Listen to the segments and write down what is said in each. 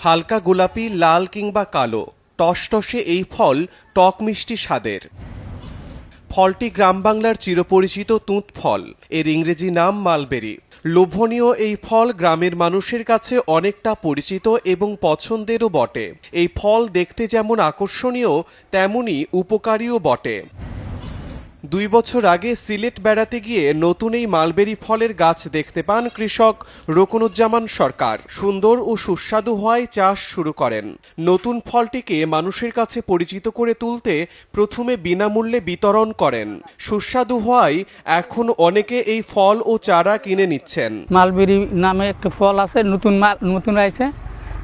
হালকা গোলাপি, লাল কিংবা কালো, টসটসে এই ফল টক মিষ্টি স্বাদের। ফলটি গ্রাম বাংলার চিরপরিচিত তুঁত ফল, এর ইংরেজি নাম মালবেরি। লোভনীয় এই ফল গ্রামের মানুষের কাছে অনেকটা পরিচিত এবং পছন্দেরও বটে। এই ফল দেখতে যেমন আকর্ষণীয়, তেমনি উপকারীও বটে। 2 বছর আগে সিলেট বেড়াতে গিয়ে নতুন এই মালবেরি ফলের গাছ দেখতে পান কৃষক রকুনুজ্জামান সরকার। সুন্দর ও সুস্বাদু হওয়ায় চাষ শুরু করেন। নতুন ফলটিকে মানুষের কাছে পরিচিত করে তুলতে প্রথমে বিনামূল্যে বিতরণ করেন। সুস্বাদু হওয়ায় এখন অনেকে এই ফল ও চারা কিনে নিচ্ছেন। মালবেরি নামে একটা ফল আছে, নতুন আছে,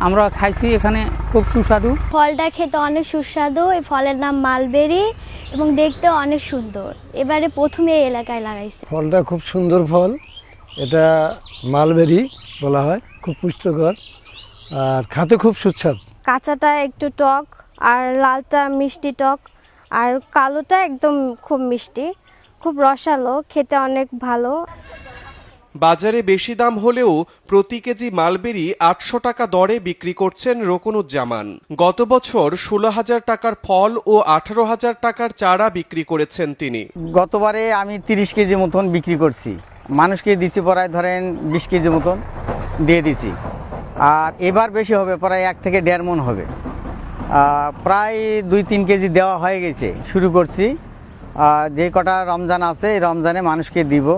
আমরা খাইছি, এখানে খুব সুস্বাদু। ফলটা খেতে অনেক সুস্বাদু। এই ফলের নাম মালবেরি এবং দেখতে অনেক সুন্দর। এবারে প্রথমে এই এলাকায় লাগাইছে। ফলটা খুব সুন্দর ফল, এটা মালবেরি বলা হয়, খুব পুষ্টিকর আর খেতে খুব সুস্বাদু। কাঁচাটা একটু টক আর লালটা মিষ্টি টক আর কালোটা একদম খুব মিষ্টি, খুব রসালো, খেতে অনেক ভালো। বাজারে বেশি দাম হলেও প্রতি কেজি মালবেরি 800 টাকা দরে বিক্রি করছেন রকুনুজ্জামান। গত বছর 16,000 টাকার ফল ও 18,000 টাকার চারা বিক্রি করেছেন তিনি। গতবারে আমি 30 কেজি মতন বিক্রি করছি, মানুষকে দিছি প্রায় ধরেন 20 কেজি মতন দিয়ে দিছি। আর এবার বেশি হবে, প্রায় 1 থেকে 1.5 মণ হবে, প্রায় 2-3 কেজি দেওয়া হয়ে গেছে। শুরু করছি, যে কটা রমজান আছে এই রমজানে মানুষকে দিব।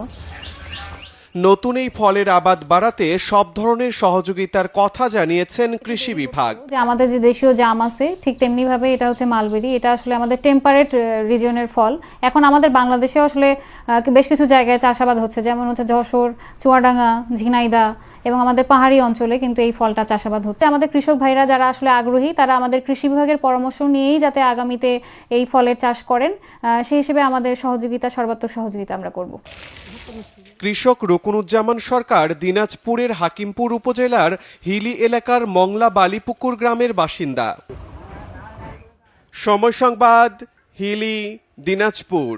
নতুন এই ফলের আবাদ বাড়াতে সব ধরনের সহযোগিতার কথা জানিয়েছেন কৃষি বিভাগ। যে আমাদের যে দেশীয় জাম আছে ঠিক তেমনি ভাবে এটা হচ্ছে মালবেরি। এটা আসলে আমাদের টেম্পারেট রিজিয়নের ফল। এখন আমাদের বাংলাদেশে আসলে বেশ কিছু জায়গায় চাষাবাদ হচ্ছে, যেমন হচ্ছে যশোর, চুয়াডাঙ্গা, ঝিনাইদহ এবং আমাদের পাহাড়ি অঞ্চলে কিন্তু এই ফলটা চাষাবাদ হচ্ছে। আমাদের কৃষক ভাইরা যারা আসলে আগ্রহী, তারা আমাদের কৃষি বিভাগের পরামর্শ নিয়েই যাতে আগামীতে এই ফলের চাষ করেন, সেই হিসেবে আমাদের সহযোগিতা, সর্বাত্মক সহযোগিতা আমরা করব। কৃষক রকুনুজ্জামান সরকার দিনাজপুরের হাকিমপুর উপজেলার হিলি এলাকার মংলা বালিপুকুর গ্রামের বাসিন্দা। সময় সংবাদ, হিলি, দিনাজপুর।